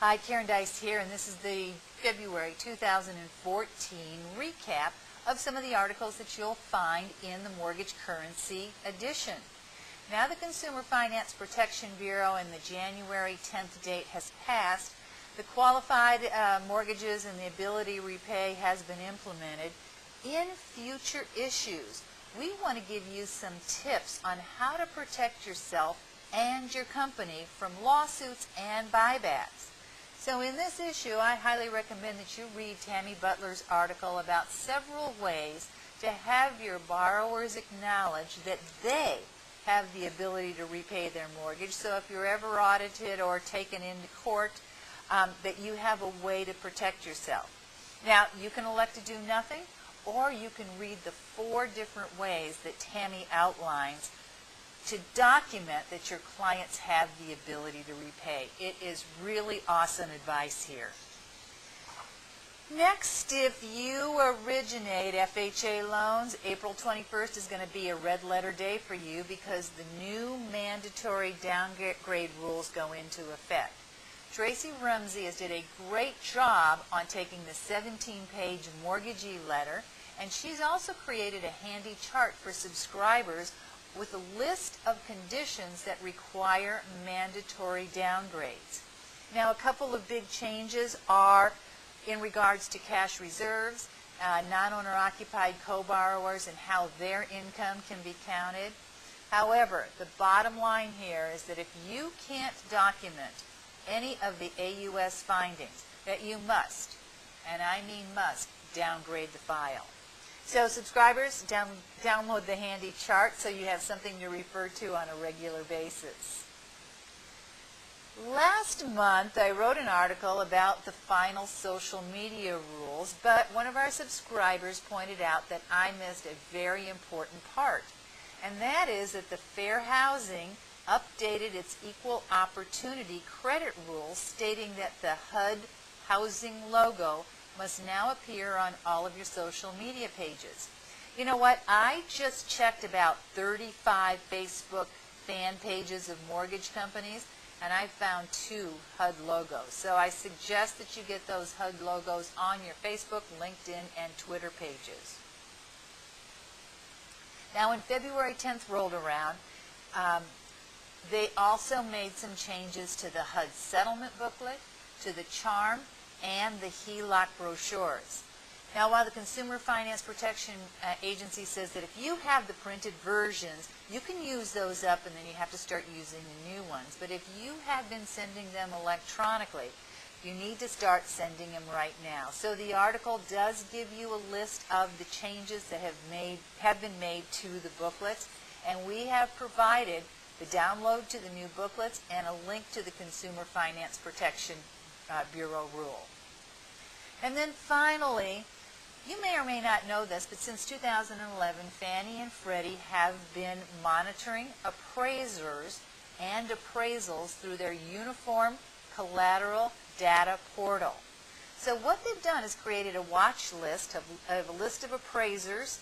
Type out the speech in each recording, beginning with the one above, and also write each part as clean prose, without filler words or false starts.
Hi, Karen Deis here, and this is the February 2014 recap of some of the articles that you'll find in the Mortgage Currency edition. Now the Consumer Finance Protection Bureau and the January 10th date has passed. The qualified mortgages and the ability to repay has been implemented. In future issues, we want to give you some tips on how to protect yourself and your company from lawsuits and buybacks. So in this issue, I highly recommend that you read Tammy Butler's article about several ways to have your borrowers acknowledge that they have the ability to repay their mortgage. So if you're ever audited or taken into court, that you have a way to protect yourself. Now, you can elect to do nothing, or you can read the 4 different ways that Tammy outlines to document that your clients have the ability to repay. It is really awesome advice here. Next, if you originate FHA loans, April 21st is going to be a red letter day for you because the new mandatory downgrade rules go into effect. Tracy Rumsey has did a great job on taking the 17-page mortgagee letter, and she's also created a handy chart for subscribers with a list of conditions that require mandatory downgrades. Now, a couple of big changes are in regards to cash reserves, non-owner occupied co-borrowers, and how their income can be counted. However, the bottom line here is that if you can't document any of the AUS findings, that you must, and I mean must, downgrade the file. So subscribers, download the handy chart so you have something to refer to on a regular basis. Last month I wrote an article about the final social media rules, but one of our subscribers pointed out that I missed a very important part, and that is that the Fair Housing updated its equal opportunity credit rules, stating that the HUD housing logo must now appear on all of your social media pages. You know what? I just checked about 35 Facebook fan pages of mortgage companies, and I found 2 HUD logos. So I suggest that you get those HUD logos on your Facebook, LinkedIn, and Twitter pages. Now, when February 10th rolled around, they also made some changes to the HUD settlement booklet, to the charm, and the HELOC brochures. Now, while the Consumer Finance Protection Agency says that if you have the printed versions, you can use those up and then you have to start using the new ones. But if you have been sending them electronically, you need to start sending them right now. So the article does give you a list of the changes that have been made to the booklets, and we have provided the download to the new booklets and a link to the Consumer Finance Protection Bureau rule. And then finally, you may or may not know this, but since 2011, Fannie and Freddie have been monitoring appraisers and appraisals through their uniform collateral data portal. So what they've done is created a watch list of a list of appraisers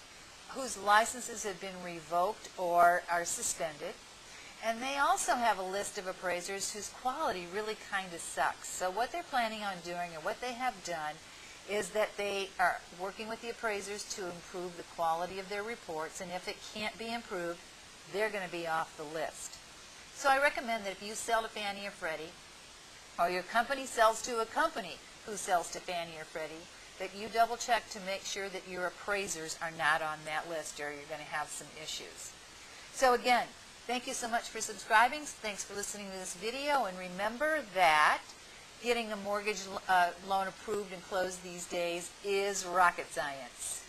whose licenses have been revoked or are suspended. And they also have a list of appraisers whose quality really kind of sucks. So what they're planning on doing, or what they have done, is that they are working with the appraisers to improve the quality of their reports, and if it can't be improved, they're going to be off the list. So I recommend that if you sell to Fannie or Freddie, or your company sells to a company who sells to Fannie or Freddie, that you double check to make sure that your appraisers are not on that list, or you're going to have some issues. So again, thank you so much for subscribing. Thanks for listening to this video. And remember that getting a mortgage loan approved and closed these days is rocket science.